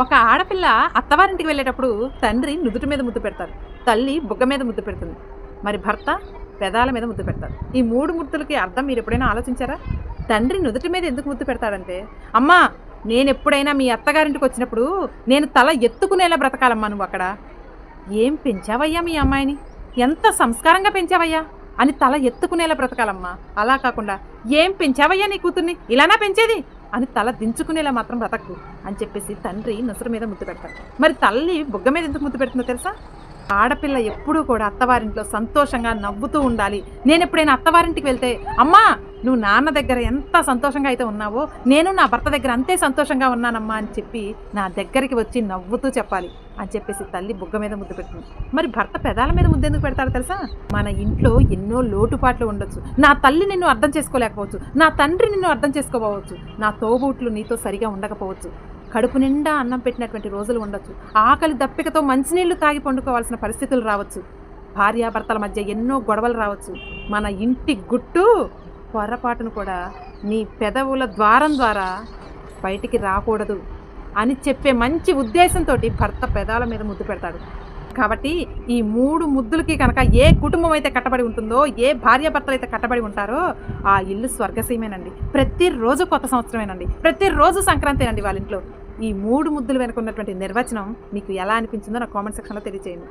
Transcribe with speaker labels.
Speaker 1: ఒక ఆడపిల్ల అత్తవారింటికి వెళ్ళేటప్పుడు తండ్రి నుదుటి మీద ముద్దు పెడతారు. తల్లి బుగ్గ మీద ముద్దు పెడుతుంది. మరి భర్త పెదాల మీద ముద్దు పెడతారు. ఈ 3 ముద్దులకి అర్థం మీరెప్పుడైనా ఆలోచించారా? తండ్రి నుదుటి మీద ఎందుకు ముద్దు పెడతాడంటే, అమ్మా నేనెప్పుడైనా మీ అత్తగారింటికొచ్చినప్పుడు నేను తల ఎత్తుకునేలా బ్రతకాలమ్మా నువ్వక్కడ. ఏం పెంచావయ్యా మీ అమ్మాయిని? ఎంత సంస్కారంగా పెంచావయ్యా అని తల ఎత్తుకునేలా బ్రతకాలమ్మా. అలా కాకుండా ఏం పెంచావయ్యా నీ కూతుర్ని, ఇలానా పెంచేది అని తల దించుకునేలా మాత్రం బ్రతకు అని చెప్పేసి తండ్రి నొసరు మీద ముద్దు పెడతాడు. మరి తల్లి బుగ్గ మీద ఎందుకు ముద్దు పెడుతుందో తెలుసా? ఆడపిల్ల ఎప్పుడూ కూడా అత్తవారింట్లో సంతోషంగా నవ్వుతూ ఉండాలి. నేను ఎప్పుడైనా అత్తవారింటికి వెళ్తే, అమ్మా నువ్వు నాన్న దగ్గర ఎంత సంతోషంగా అయితే ఉన్నావో నేను నా భర్త దగ్గర అంతే సంతోషంగా ఉన్నానమ్మా అని చెప్పి నా దగ్గరికి వచ్చి నవ్వుతూ చెప్పాలి అని చెప్పేసి తల్లి బుగ్గ మీద ముద్దు పెడుతుంది. మరి భర్త పెదాల మీద ముద్దు ఎందుకు పెడతాడో తెలుసా? మన ఇంట్లో ఎన్నో లోటుపాట్లు ఉండొచ్చు. నా తల్లి నిన్ను అర్థం చేసుకోలేకపోవచ్చు, నా తండ్రి నిన్ను అర్థం చేసుకోవచ్చు, నా తోబూట్లు నీతో సరిగా ఉండకపోవచ్చు, కడుపు నిండా అన్నం పెట్టినటువంటి రోజులు ఉండొచ్చు, ఆకలి దప్పికతో మంచినీళ్లు తాగి పండుకోవాల్సిన పరిస్థితులు రావచ్చు, భార్యాభర్తల మధ్య ఎన్నో గొడవలు రావచ్చు. మన ఇంటి గుట్టు పొరపాటును కూడా నీ పెదవుల ద్వారం ద్వారా బయటికి రాకూడదు అని చెప్పే మంచి ఉద్దేశంతో భర్త పెదాల మీద ముద్దు పెడతాడు. కాబట్టి ఈ 3 ముద్దులకి కనుక ఏ కుటుంబం అయితే కట్టబడి ఉంటుందో, ఏ భార్యాభర్తలు అయితే కట్టబడి ఉంటారో ఆ ఇల్లు స్వర్గసీమేనండి. ప్రతిరోజు కొత్త సంవత్సరమేనండి, ప్రతిరోజు సంక్రాంతేనండి వాళ్ళ ఇంట్లో. ఈ 3 ముద్దులు వెనుక ఉన్నటువంటి నిర్వచనం మీకు ఎలా అనిపించిందో నా కామెంట్ సెక్షన్లో తెలియజేయండి.